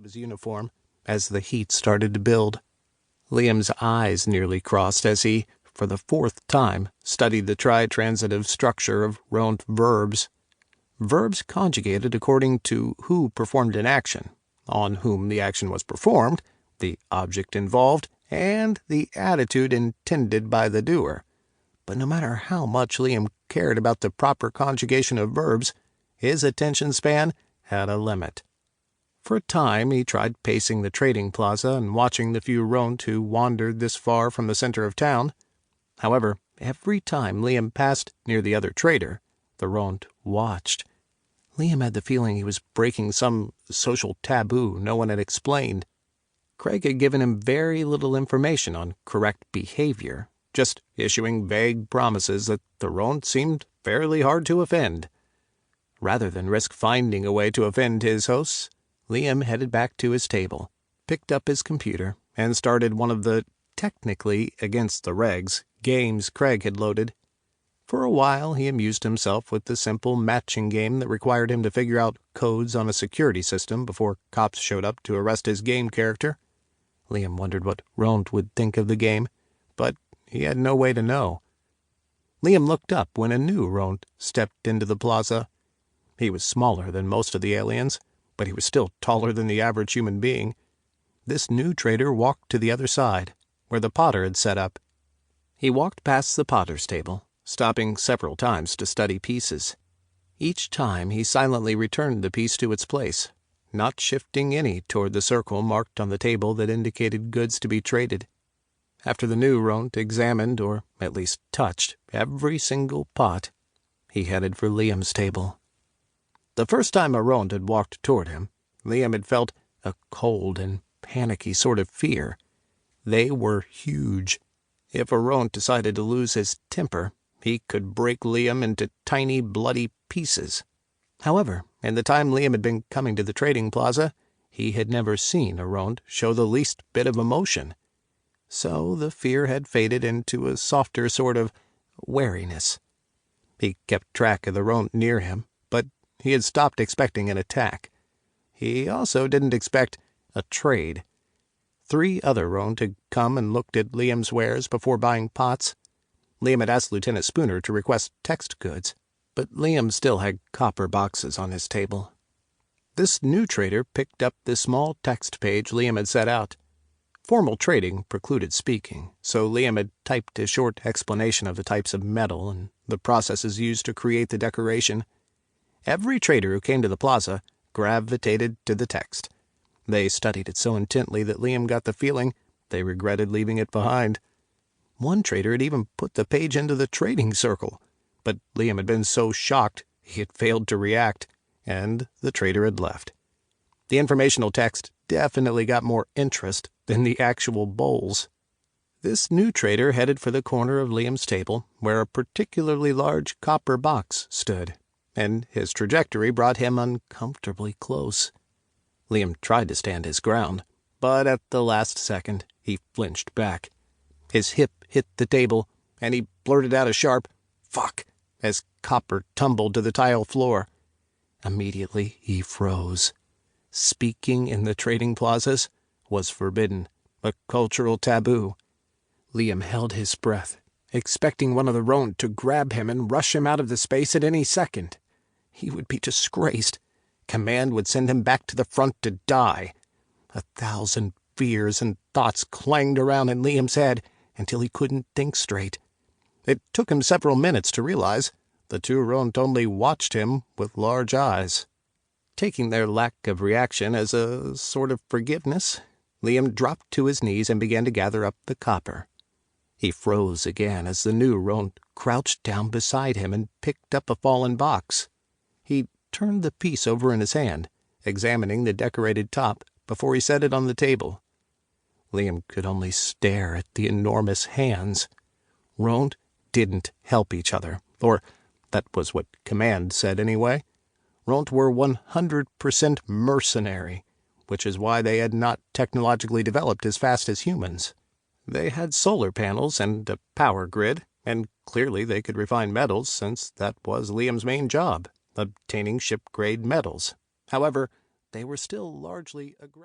of his uniform as the heat started to build. Liam's eyes nearly crossed as he, for the fourth time, studied the tritransitive structure of Rownt verbs. Verbs conjugated according to who performed an action, on whom the action was performed, the object involved, and the attitude intended by the doer. But no matter how much Liam cared about the proper conjugation of verbs, his attention span had a limit. For a time he tried pacing the trading plaza and watching the few Rownt who wandered this far from the center of town. However, every time Liam passed near the other trader, the Rownt watched. Liam had the feeling he was breaking some social taboo no one had explained. Craig had given him very little information on correct behavior, just issuing vague promises that the Rownt seemed fairly hard to offend. Rather than risk finding a way to offend his hosts, Liam headed back to his table, picked up his computer, and started one of the, technically against the regs, games Craig had loaded. For a while he amused himself with the simple matching game that required him to figure out codes on a security system before cops showed up to arrest his game character. Liam wondered what Rownt would think of the game, but he had no way to know. Liam looked up when a new Rownt stepped into the plaza. He was smaller than most of the aliens, but he was still taller than the average human being. This new trader walked to the other side, where the potter had set up. He walked past the potter's table, stopping several times to study pieces. Each time he silently returned the piece to its place, not shifting any toward the circle marked on the table that indicated goods to be traded. After the new Rownt examined, or at least touched, every single pot, he headed for Liam's table. The first time a Rownt had walked toward him, Liam had felt a cold and panicky sort of fear. They were huge. If a Rownt decided to lose his temper, he could break Liam into tiny, bloody pieces. However, in the time Liam had been coming to the trading plaza, he had never seen a Rownt show the least bit of emotion. So the fear had faded into a softer sort of wariness. He kept track of the Rownt near him, but he had stopped expecting an attack. He also didn't expect a trade. 3 other Rownt had come and looked at Liam's wares before buying pots. Liam had asked Lieutenant Spooner to request text goods, but Liam still had copper boxes on his table. This new trader picked up the small text page Liam had set out. Formal trading precluded speaking, so Liam had typed a short explanation of the types of metal and the processes used to create the decoration. Every trader who came to the plaza gravitated to the text. They studied it so intently that Liam got the feeling they regretted leaving it behind. One trader had even put the page into the trading circle, but Liam had been so shocked he had failed to react, and the trader had left. The informational text definitely got more interest than the actual bowls. This new trader headed for the corner of Liam's table, where a particularly large copper box stood, and his trajectory brought him uncomfortably close. Liam tried to stand his ground, but at the last second he flinched back. His hip hit the table, and he blurted out a sharp, "Fuck," as copper tumbled to the tile floor. Immediately he froze. Speaking in the trading plazas was forbidden, a cultural taboo. Liam held his breath, expecting one of the Rownt to grab him and rush him out of the space at any second. He would be disgraced. Command would send him back to the front to die. 1,000 fears and thoughts clanged around in Liam's head until he couldn't think straight. It took him several minutes to realize the 2 Rownt only watched him with large eyes. Taking their lack of reaction as a sort of forgiveness, Liam dropped to his knees and began to gather up the copper. He froze again as the new Rownt crouched down beside him and picked up a fallen box. He turned the piece over in his hand, examining the decorated top before he set it on the table. Liam could only stare at the enormous hands. Rownt didn't help each other, or that was what Command said anyway. Rownt were 100% mercenary, which is why they had not technologically developed as fast as humans. They had solar panels and a power grid, and clearly they could refine metals since that was Liam's main job, obtaining ship-grade metals. However, they were still largely aggressive.